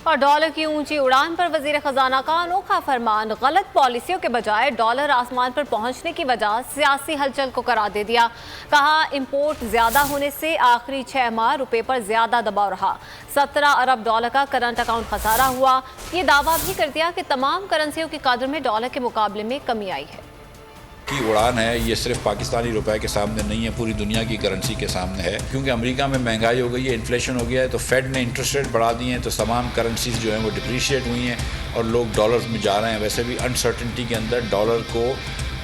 اور ڈالر کی اونچی اڑان پر وزیر خزانہ کا انوکھا فرمان، غلط پالیسیوں کے بجائے ڈالر آسمان پر پہنچنے کی وجہ سیاسی ہلچل کو قرار دے دیا۔ کہا امپورٹ زیادہ ہونے سے آخری 6 ماہ روپے پر زیادہ دباؤ رہا، 17 ارب ڈالر کا کرنٹ اکاؤنٹ خسارہ ہوا۔ یہ دعویٰ بھی کر دیا کہ تمام کرنسیوں کی قدر میں ڈالر کے مقابلے میں کمی آئی ہے۔ کی اڑان ہے، یہ صرف پاکستانی روپے کے سامنے نہیں ہے، پوری دنیا کی کرنسی کے سامنے ہے، کیونکہ امریکہ میں مہنگائی ہو گئی ہے، انفلیشن ہو گیا ہے، تو فیڈ نے انٹرسٹ ریٹ بڑھا دیے ہیں، تو تمام کرنسیز جو ہیں وہ ڈپریشیٹ ہوئی ہیں اور لوگ ڈالرز میں جا رہے ہیں۔ ویسے بھی انسرٹنٹی کے اندر ڈالر کو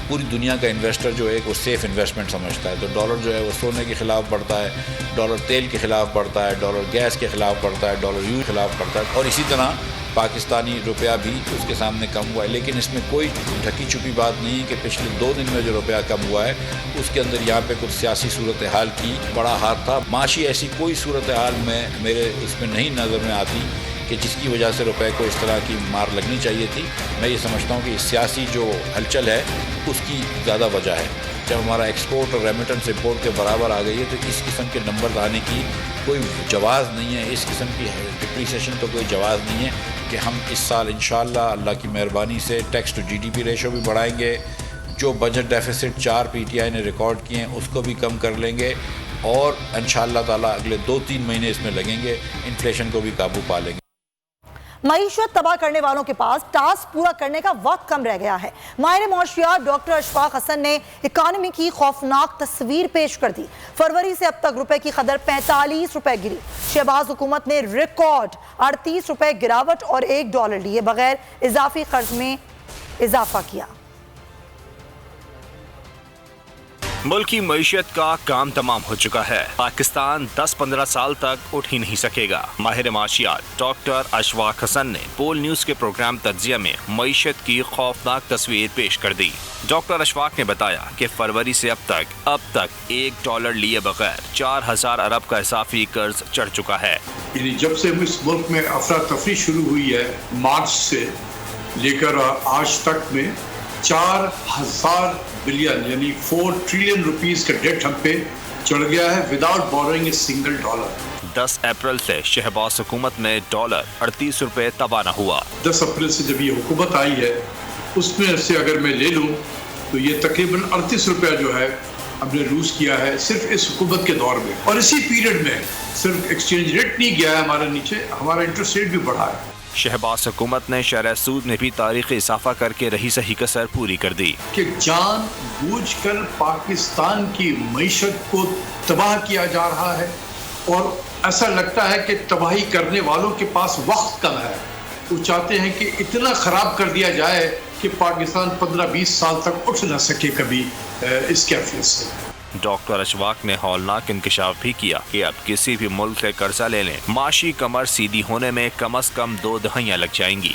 پوری دنیا کا انویسٹر جو ہے وہ سیف انویسٹمنٹ سمجھتا ہے، تو ڈالر جو ہے وہ سونے کے خلاف بڑھتا ہے، ڈالر تیل کے خلاف بڑھتا ہے، ڈالر گیس کے خلاف بڑھتا ہے، ڈالر یو کے خلاف بڑھتا ہے، اور اسی طرح پاکستانی روپیہ بھی اس کے سامنے کم ہوا ہے۔ لیکن اس میں کوئی ڈھکی چھپی بات نہیں ہے کہ پچھلے 2 دن میں جو روپیہ کم ہوا ہے اس کے اندر یہاں پہ کچھ سیاسی صورتحال کی بڑا ہاتھ تھا۔ معاشی ایسی کوئی صورتحال میرے اس میں نہیں نظر میں آتی کہ جس کی وجہ سے روپے کو اس طرح کی مار لگنی چاہیے تھی۔ میں یہ سمجھتا ہوں کہ سیاسی جو ہلچل ہے اس کی زیادہ وجہ ہے۔ جب ہمارا ایکسپورٹ اور ریمیٹنس امپورٹ کے برابر آ گئی ہے تو اس قسم کے نمبر آنے کی کوئی جواز نہیں ہے، اس قسم کی ڈپریسیشن تو کوئی جواز نہیں ہے کہ ہم اس سال انشاءاللہ اللہ کی مہربانی سے tax to G D P ratio بھی بڑھائیں گے، جو budget deficit 4 P T I نے ریکارڈ کیے ہیں اس کو بھی کم کر لیں گے، اور انشاءاللہ تعالیٰ اگلے 2-3 مہینے اس میں لگیں گے، انفلیشن کو بھی قابو پا لیں گے۔ معیشت تباہ کرنے والوں کے پاس ٹاسک پورا کرنے کا وقت کم رہ گیا ہے۔ ماہر معاشیات ڈاکٹر اشفاق حسن نے اکانومی کی خوفناک تصویر پیش کر دی۔ فروری سے اب تک روپے کی قدر 45 روپے گری۔ شہباز حکومت نے ریکارڈ 38 روپے گراوٹ اور $1 لیے بغیر اضافی قرض میں اضافہ کیا۔ ملک کی معیشت کا کام تمام ہو چکا ہے، پاکستان 10-15 سال تک اٹھ ہی نہیں سکے گا۔ ماہر معاشیات ڈاکٹر اشفاق حسن نے پول نیوز کے پروگرام تجزیہ میں معیشت کی خوفناک تصویر پیش کر دی۔ ڈاکٹر اشفاق نے بتایا کہ فروری سے اب تک $1 لیے بغیر 4000 ارب کا اضافی قرض چڑھ چکا ہے۔ یعنی جب سے اس ملک میں افراتفری شروع ہوئی ہے، مارچ سے لے کر آج تک میں 4000 بلین یعنی 4 ٹریلین روپیز کا ڈیٹ ہم پہ چڑھ گیا ہے without boring a single dollar. 10 April سے شہباز حکومت میں ڈالر 38 روپے تباہ نہ ہوا۔ 10 اپریل سے جب یہ حکومت آئی ہے اس میں سے اگر میں لے لوں تو یہ تقریباً 38 روپیہ جو ہے ہم نے لوز کیا ہے صرف اس حکومت کے دور میں، اور اسی پیریڈ میں صرف ایکسچینج ریٹ نہیں گیا ہے ہمارا نیچے، ہمارا انٹرسٹ ریٹ بھی بڑھا ہے۔ شہباز حکومت نے شرح سود میں بھی تاریخی اضافہ کر کے رہی صحیح کسر پوری کر دی کہ جان بوجھ کر پاکستان کی معیشت کو تباہ کیا جا رہا ہے، اور ایسا لگتا ہے کہ تباہی کرنے والوں کے پاس وقت کم ہے۔ وہ چاہتے ہیں کہ اتنا خراب کر دیا جائے کہ پاکستان 15-20 سال تک اٹھ نہ سکے کبھی اس کیفیت سے۔ ڈاکٹر اشفاق نے ہولناک انکشاف بھی کیا کہ اب کسی بھی ملک سے قرضہ لینے معاشی کمر سیدھی ہونے میں کم از کم 2 دہائیاں لگ جائیں گی۔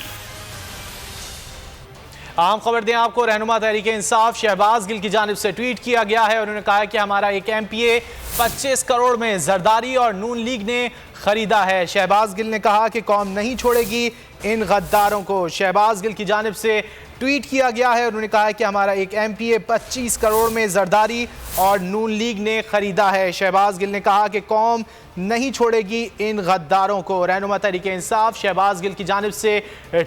اہم خبر دیں آپ کو، رہنما تحریک انصاف شہباز گل کی جانب سے ٹویٹ کیا گیا ہے۔ انہوں نے کہا کہ ہمارا ایک MPA 25 کروڑ میں زرداری اور نون لیگ نے خریدا ہے۔ شہباز گل نے کہا کہ قوم نہیں چھوڑے گی ان غداروں کو۔ شہباز گل کی جانب سے ٹویٹ کیا گیا ہے۔ انہوں نے کہا کہ ہمارا ایک MPA 25 کروڑ میں زرداری اور نون لیگ نے خریدا ہے۔ شہباز گل نے کہا کہ قوم نہیں چھوڑے گی ان غداروں کو۔ رہنما تحریک انصاف شہباز گل کی جانب سے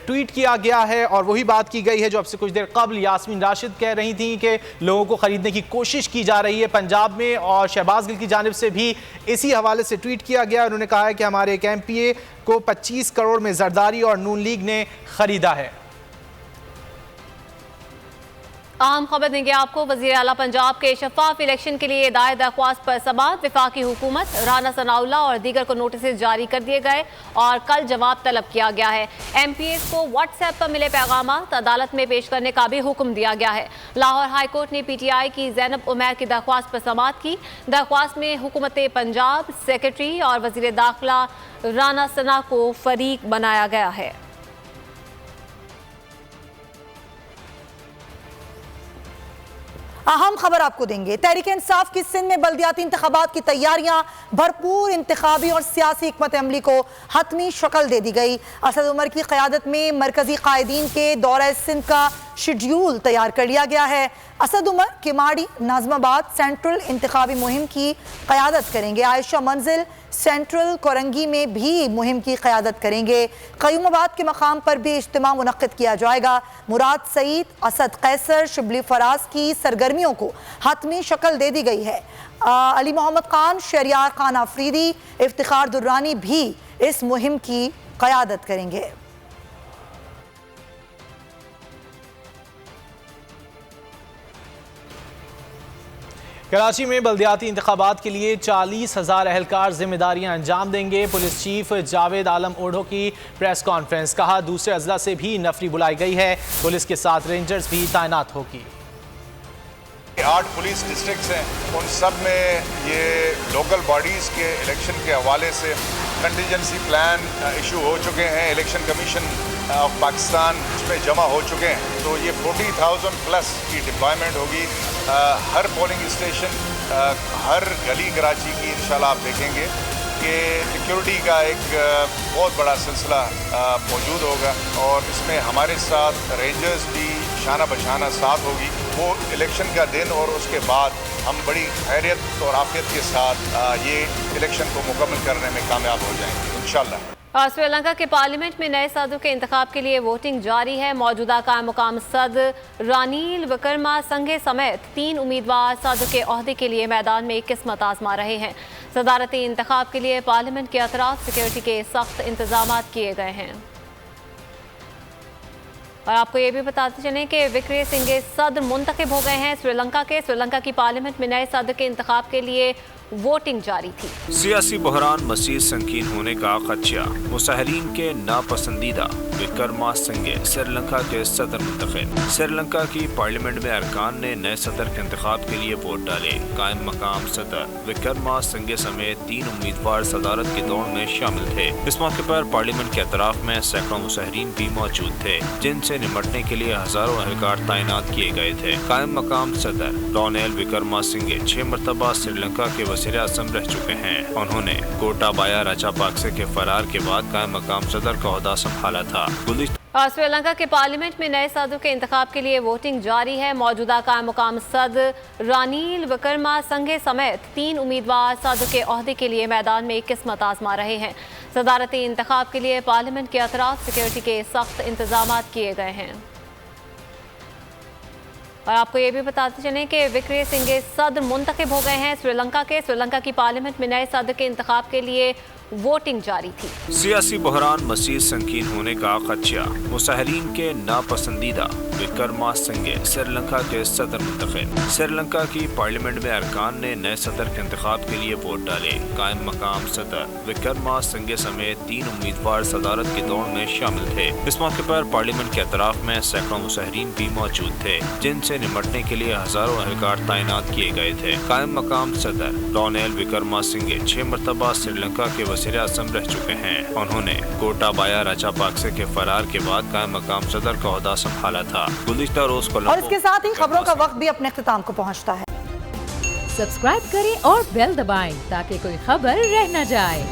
ٹویٹ کیا گیا ہے، اور وہی بات کی گئی ہے جو اب سے کچھ دیر قبل یاسمین راشد کہہ رہی تھیں کہ لوگوں کو خریدنے کی کوشش کی جا رہی ہے پنجاب میں، اور شہباز گل کی جانب سے بھی اسی حوالے سے ٹویٹ کیا گیا۔ انہوں نے کہا ہے کہ ہمارے ایک MPA کو 25 کروڑ میں زرداری اور نون لیگ نے خریدا ہے۔ اہم خبر دیں گے آپ کو، وزیر اعلیٰ پنجاب کے شفاف الیکشن کے لیے دائر درخواست پر سماعت۔ وفاقی حکومت، رانا ثناءاللہ اور دیگر کو نوٹسز جاری کر دیے گئے اور کل جواب طلب کیا گیا ہے۔ MPAs کو واٹس ایپ پر ملے پیغامات عدالت میں پیش کرنے کا بھی حکم دیا گیا ہے۔ لاہور ہائی کورٹ نے PTI کی زینب عمیر کی درخواست پر سماعت کی۔ درخواست میں حکومت پنجاب، سیکرٹری اور وزیر داخلہ رانا ثنا کو فریق بنایا گیا ہے۔ اہم خبر آپ کو دیں گے، تحریک انصاف کی سندھ میں بلدیاتی انتخابات کی تیاریاں، بھرپور انتخابی اور سیاسی حکمت عملی کو حتمی شکل دے دی گئی۔ اسد عمر کی قیادت میں مرکزی قائدین کے دورہ سندھ کا شیڈیول تیار کر لیا گیا ہے۔ اسد عمر کماڑی ناظم-آباد سینٹرل انتخابی مہم کی قیادت کریں گے۔ عائشہ منزل سینٹرل کورنگی میں بھی مہم کی قیادت کریں گے۔ قیوم آباد کے مقام پر بھی اجتماع منعقد کیا جائے گا۔ مراد سعید، اسد قیصر، شبلی فراز کی سرگرمیوں کو حتمی شکل دے دی گئی ہے۔ علی محمد خان، شہریار خان آفریدی، افتخار درانی بھی اس مہم کی قیادت کریں گے۔ کراچی میں بلدیاتی انتخابات کے لیے 40,000 اہلکار ذمہ داریاں انجام دیں گے۔ پولیس چیف جاوید عالم اوڈھو کی پریس کانفرنس، کہا دوسرے اضلاع سے بھی نفری بلائی گئی ہے، پولیس کے ساتھ رینجرز بھی تعینات ہوگی۔ 8 پولیس ڈسٹرکٹس ہیں، ان سب میں یہ لوکل باڈیز کے الیکشن کے حوالے سے کنٹینجنسی پلان ایشو ہو چکے ہیں، الیکشن کمیشن آف پاکستان اس میں جمع ہو چکے ہیں، تو یہ 40,000 پلس کی ڈپلائمنٹ ہوگی۔ ہر پولنگ اسٹیشن، ہر گلی کراچی کی انشاءاللہ آپ دیکھیں گے کہ سیکیورٹی کا ایک بہت بڑا سلسلہ موجود ہوگا، اور اس میں ہمارے ساتھ رینجرز بھی شانہ بشانہ ساتھ ہوگی۔ وہ الیکشن کا دن اور اس کے بعد ہم بڑی خیریت اور عافیت کے ساتھ یہ الیکشن کو مکمل کرنے میں کامیاب ہو جائیں گے انشاءاللہ۔ سری لنکا کے پارلیمنٹ میں نئے صدر کے انتخاب کے لیے ووٹنگ جاری ہے۔ موجودہ قائم مقام صدر رانیل وکرما سنگھے سمیت 3 امیدوار صدر کے عہدے کے لیے میدان میں قسمت آزما رہے ہیں۔ صدارتی انتخاب کے لیے پارلیمنٹ کے اطراف سیکیورٹی کے سخت انتظامات کیے گئے ہیں۔ اور آپ کو یہ بھی بتاتے چلیں کہ وکرے سنگھے صدر منتخب ہو گئے ہیں سری لنکا کے۔ سری لنکا کی پارلیمنٹ میں نئے صدر کے انتخاب کے لیے ووٹنگ جاری تھی۔ سیاسی بحران مزید سنگین ہونے کا خدشہ، مظاہرین کے ناپسندیدہ وکرما سنگھے سری لنکا کے صدر منتخب۔ سری لنکا کی پارلیمنٹ میں ارکان نے نئے صدر کے انتخاب کے لیے ووٹ ڈالے۔ قائم مقام صدر وکرما سنگھے سمیت 3 امیدوار صدارت کی دوڑ میں شامل تھے۔ اس موقع پر پارلیمنٹ کے اطراف میں سینکڑوں مظاہرین بھی موجود تھے، جن سے نمٹنے کے لیے ہزاروں اہلکار تعینات کیے گئے تھے۔ قائم مقام صدر رانیل وکرما سنگھے 6 مرتبہ سری لنکا کے وزیر اعظم رہ چکے ہیں۔ انہوں نے گوٹابایا راجاپاکسے کے فرار کے بعد قائم مقام صدر کا عہدہ سنبھالا تھا۔ سری لنکا کے پارلیمنٹ میں نئے صدر کے انتخاب کے لیے ووٹنگ جاری ہے۔ موجودہ قائم مقام صدر رانیل وکرما سنگھے سمیت 3 امیدوار صدر کے عہدے کے لیے میدان میں قسمت آزما رہے ہیں۔ صدارتی انتخاب کے لیے پارلیمنٹ کے اطراف سیکیورٹی کے سخت انتظامات کیے گئے ہیں۔ اور آپ کو یہ بھی بتاتے چلیں کہ وکرے سنگھے صدر منتخب ہو گئے ہیں سری لنکا کے۔ سری لنکا کی پارلیمنٹ میں نئے صدر کے انتخاب کے لیے ووٹنگ جاری تھی۔ سیاسی بحران مزید سنگین ہونے کا خدشہ، مظاہرین کے ناپسندیدہ وکرما سنگھے سری لنکا کے صدر منتخب۔ سری لنکا کی پارلیمنٹ میں ارکان نے نئے صدر کے انتخاب کے لیے ووٹ ڈالے۔ قائم مقام صدر وکرما سنگھے سمیت 3 امیدوار صدارت کی دوڑ میں شامل تھے۔ اس موقع پر پارلیمنٹ کے اطراف میں سینکڑوں مظاہرین بھی موجود تھے، جن سے نمٹنے کے لیے ہزاروں اہلکار تعینات کیے گئے تھے۔ قائم مقام صدر رانیل وکرما سنگھے 6 مرتبہ سری لنکا کے وزیر اعظم رہ چکے ہیں۔ انہوں نے گوٹابایا راجاپاکسے کے فرار کے بعد قائم مقام صدر کا عہدہ سنبھالا تھا۔ گزشتہ روز اور اس کے ساتھ ہی خبروں کا وقت بھی اپنے اختتام کو پہنچتا ہے۔ سبسکرائب کریں اور بیل دبائیں تاکہ کوئی خبر رہ نہ جائے۔